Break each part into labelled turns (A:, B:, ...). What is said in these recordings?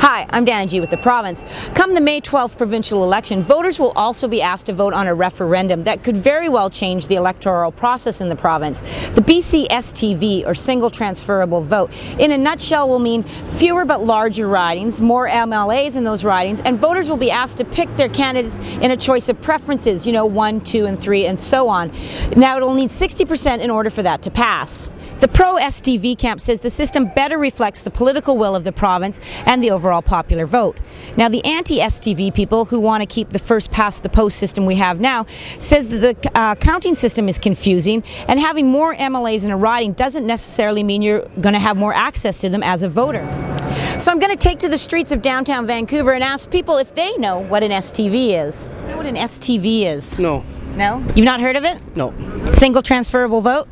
A: Hi, I'm Dana Gee with the province. Come the May 12th provincial election, voters will also be asked to vote on a referendum that could very well change the electoral process in the province. The BC STV, or single transferable vote, in a nutshell will mean fewer but larger ridings, more MLAs in those ridings, and voters will be asked to pick their candidates in a choice of preferences, 1, 2, and 3, and so on. Now it'll need 60% in order for that to pass. The pro-STV camp says the system better reflects the political will of the province and the overall popular vote. Now the anti-STV people, who want to keep the first-past-the-post system we have now, says that the counting system is confusing, and having more MLAs in a riding doesn't necessarily mean you're going to have more access to them as a voter. So I'm going to take to the streets of downtown Vancouver and ask people if they know what an STV is. You know what an STV is?
B: No.
A: No? You've not heard of it?
B: No.
A: Single transferable vote?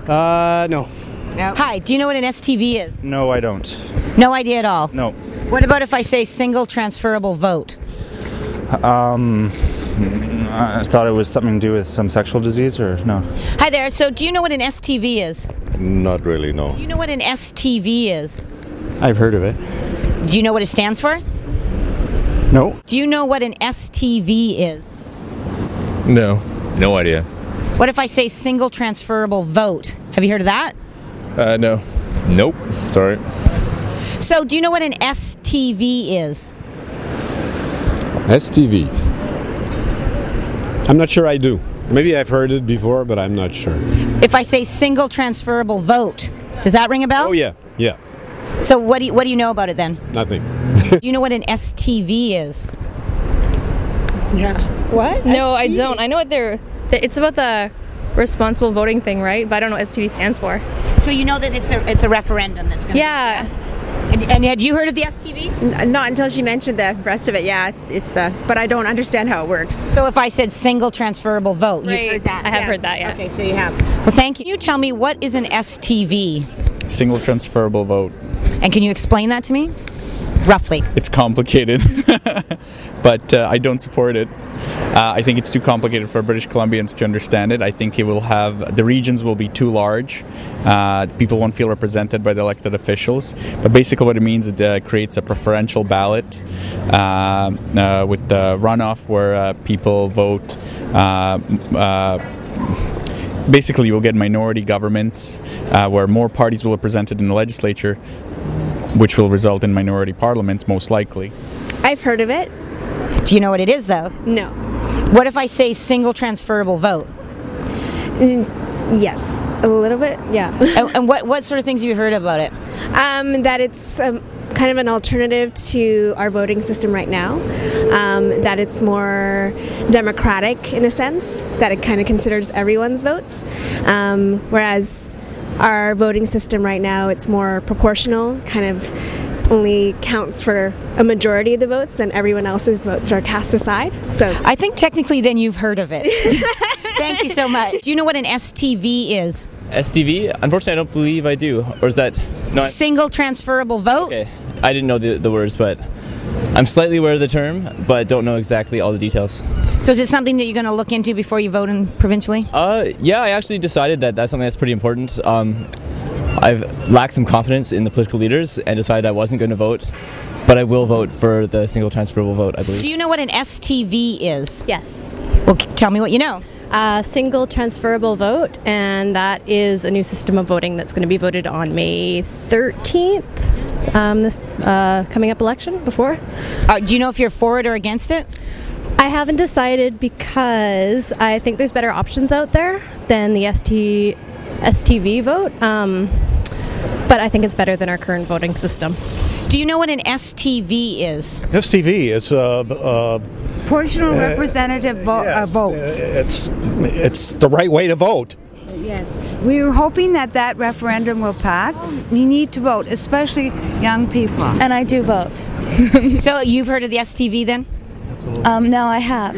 B: No.
A: No. Hi, do you know what an STV is?
C: No, I don't.
A: No idea at all?
C: No.
A: What about if I say single transferable vote?
C: I thought it was something to do with some sexual disease, or no?
A: Hi there, so do you know what an STV is?
D: Not really, no.
A: Do you know what an STV is?
B: I've heard of it.
A: Do you know what it stands for?
B: No.
A: Do you know what an STV is?
E: No. No idea.
A: What if I say single transferable vote? Have you heard of that?
E: No. Nope. Sorry.
A: So, do you know what an STV is?
D: STV. I'm not sure I do. Maybe I've heard it before, but I'm not sure.
A: If I say single transferable vote, does that ring a bell?
D: Oh, yeah. Yeah.
A: So, what do you know about it then?
D: Nothing.
A: Do you know what an STV is?
F: Yeah.
G: What?
F: No,
G: STV?
F: I don't. I know what it's about the responsible voting thing, right? But I don't know what STV stands for.
A: So you know that it's a referendum that's going to
F: Yeah.
A: And had you heard of the STV?
G: Not until she mentioned the rest of it. Yeah, it's the. But I don't understand how it works.
A: So if I said single transferable vote,
F: Right.
A: you've heard that?
F: I have heard that, yeah.
A: Okay, so you have. Well, thank you. Can you tell me what is an STV?
C: Single transferable vote.
A: And can you explain that to me? Roughly.
C: It's complicated, but I don't support it. I think it's too complicated for British Columbians to understand it. I think it will the regions will be too large. People won't feel represented by the elected officials. But basically what it means is it creates a preferential ballot with the runoff where people vote. Basically, you'll get minority governments where more parties will be represented in the legislature, which will result in minority parliaments, most likely.
G: I've heard of it.
A: Do you know what it is, though?
G: No.
A: What if I say single transferable vote?
G: Yes, a little bit. Yeah.
A: And what sort of things have you heard about it?
G: That it's kind of an alternative to our voting system right now. That it's more democratic in a sense. That it kind of considers everyone's votes, whereas our voting system right now, it's more proportional, kind of only counts for a majority of the votes and everyone else's votes are cast aside. So
A: I think technically then you've heard of it. Thank you so much. Do you know what an STV is?
H: STV? Unfortunately, I don't believe I do. Or is that... No,
A: single transferable vote?
H: Okay. I didn't know the words, but I'm slightly aware of the term, but don't know exactly all the details.
A: So is it something that you're going to look into before you vote in provincially?
H: Yeah, I actually decided that that's something that's pretty important. I've lacked some confidence in the political leaders and decided I wasn't going to vote, but I will vote for the single transferable vote, I believe.
A: Do you know what an STV is?
F: Yes.
A: Well, tell me what you know.
F: Single transferable vote, and that is a new system of voting that's going to be voted on May 13th. This coming up election before.
A: Do you know if you're for it or against it?
F: I haven't decided because I think there's better options out there than the STV vote, but I think it's better than our current voting system.
A: Do you know what an STV is?
D: STV, it's
I: proportional representative votes.
D: It's the right way to vote.
I: Yes. We're hoping that referendum will pass. You need to vote, especially young people.
J: And I do vote.
A: So you've heard of the STV then?
J: No, I have.